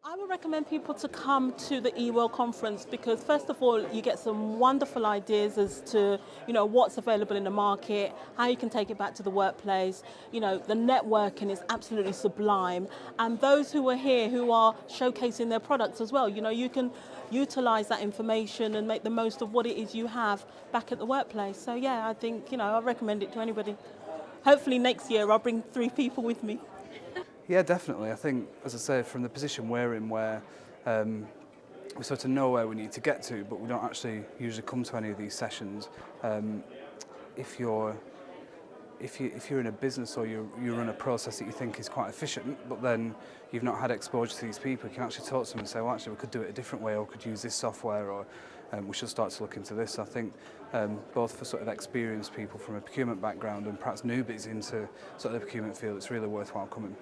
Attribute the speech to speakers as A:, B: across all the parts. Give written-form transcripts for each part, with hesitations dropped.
A: I would recommend people to come to the eWorld conference because first of all, you get some wonderful ideas as to, what's available in the market, how you can take it back to the workplace. The networking is absolutely sublime. And those who are here who are showcasing their products as well, you can utilize that information and make the most of what it is you have back at the workplace. So yeah, I think, I recommend it to anybody. Hopefully next year I'll bring 3 people with me.
B: Yeah, definitely. I think, as I say, from the position we're in where we sort of know where we need to get to, but we don't actually usually come to any of these sessions. If you're in a business or you run a process that you think is quite efficient, but then you've not had exposure to these people, you can actually talk to them and say, well, actually, we could do it a different way, or we could use this software, or we should start to look into this. I think both for sort of experienced people from a procurement background and perhaps newbies into sort of the procurement field, it's really worthwhile coming.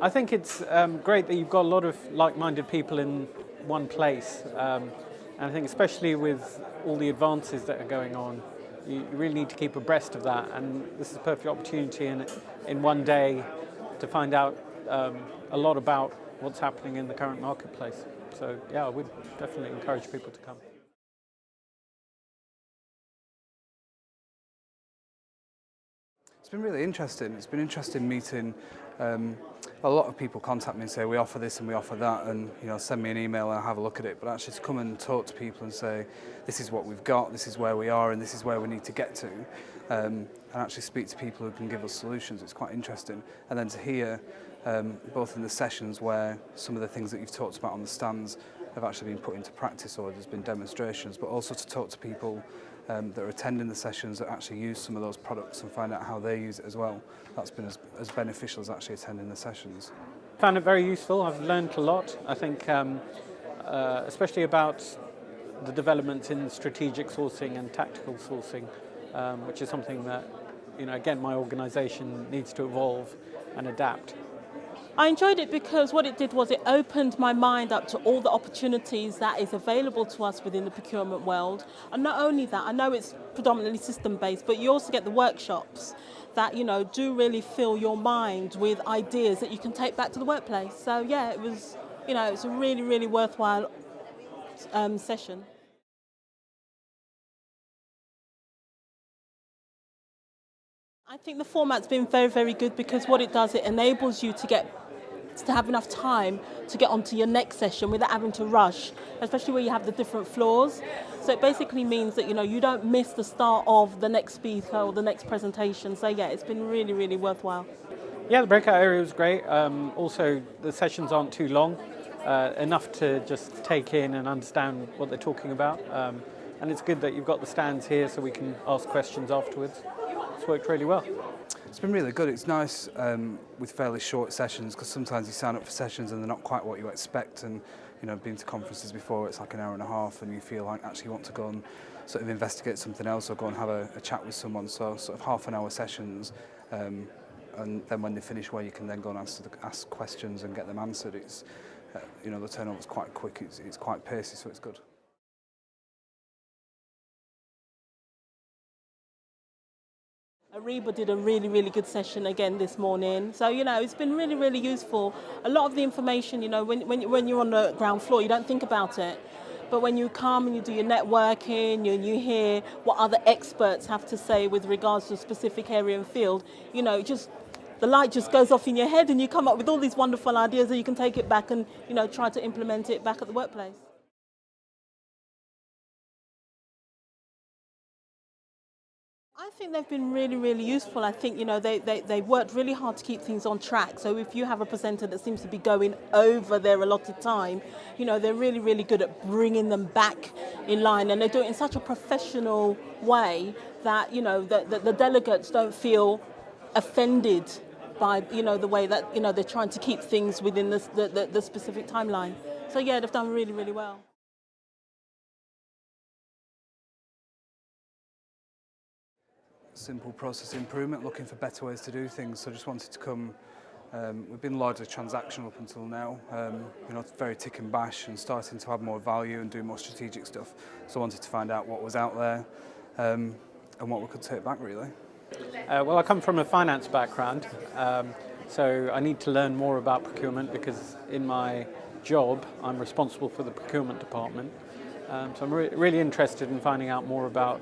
C: I think it's great that you've got a lot of like-minded people in one place. And I think especially with all the advances that are going on, you really need to keep abreast of that. And this is a perfect opportunity in one day to find out a lot about what's happening in the current marketplace. So yeah, I would definitely encourage people to come.
B: It's been really interesting. It's been interesting meeting a lot of people contact me and say, we offer this and we offer that, and send me an email and I'll have a look at it. But actually to come and talk to people and say, this is what we've got, this is where we are, and this is where we need to get to, and actually speak to people who can give us solutions, it's quite interesting. And then to hear, both in the sessions where some of the things that you've talked about on the stands have actually been put into practice or there's been demonstrations, but also to talk to people that are attending the sessions that actually use some of those products and find out how they use it as well. That's been as beneficial as actually attending the sessions.
C: Found it very useful. I've learned a lot. I think especially about the developments in strategic sourcing and tactical sourcing, which is something that, again, my organisation needs to evolve and adapt.
A: I enjoyed it because what it did was it opened my mind up to all the opportunities that is available to us within the procurement world. And not only that, I know it's predominantly system-based, but you also get the workshops that, do really fill your mind with ideas that you can take back to the workplace. So yeah, it was, it's a really, really worthwhile session. I think the format's been very, very good because what it does, it enables you to have enough time to get onto your next session without having to rush, especially where you have the different floors. So it basically means that you don't miss the start of the next speaker or the next presentation. So yeah, it's been really, really worthwhile.
C: Yeah, the breakout area was great. Also, the sessions aren't too long, enough to just take in and understand what they're talking about. And it's good that you've got the stands here so we can ask questions afterwards. It's worked really well.
B: It's been really good. It's nice with fairly short sessions because sometimes you sign up for sessions and they're not quite what you expect. And been to conferences before, it's like an hour and a half, and you feel like actually you want to go and sort of investigate something else or go and have a chat with someone. So sort of half-an-hour sessions, and then when they finish, where you can then go and ask questions and get them answered. It's the turnover's quite quick. It's quite pacey, so it's good.
A: Ariba did a really, really good session again this morning. So, it's been really, really useful. A lot of the information, when you're on the ground floor, you don't think about it. But when you come and you do your networking, you hear what other experts have to say with regards to a specific area and field, the light just goes off in your head and you come up with all these wonderful ideas and you can take it back and, try to implement it back at the workplace. I think they've been really, really useful. I think, they worked really hard to keep things on track. So if you have a presenter that seems to be going over their allotted time, they're really, really good at bringing them back in line. And they do it in such a professional way that, the delegates don't feel offended by, the way that, they're trying to keep things within the specific timeline. So yeah, they've done really, really well.
B: Simple process improvement, looking for better ways to do things. So just wanted to come. We've been largely transactional up until now, very tick and bash, and starting to add more value and do more strategic stuff. So I wanted to find out what was out there and what we could take back, really.
C: Well, I come from a finance background, so I need to learn more about procurement because in my job, I'm responsible for the procurement department. So I'm really interested in finding out more about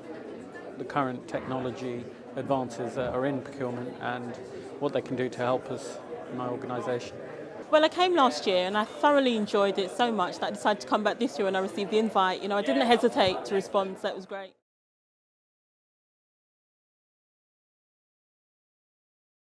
C: the current technology advances that are in procurement and what they can do to help us in my organisation.
A: Well, I came last year and I thoroughly enjoyed it so much that I decided to come back this year when I received the invite. I didn't hesitate to respond, so it was great.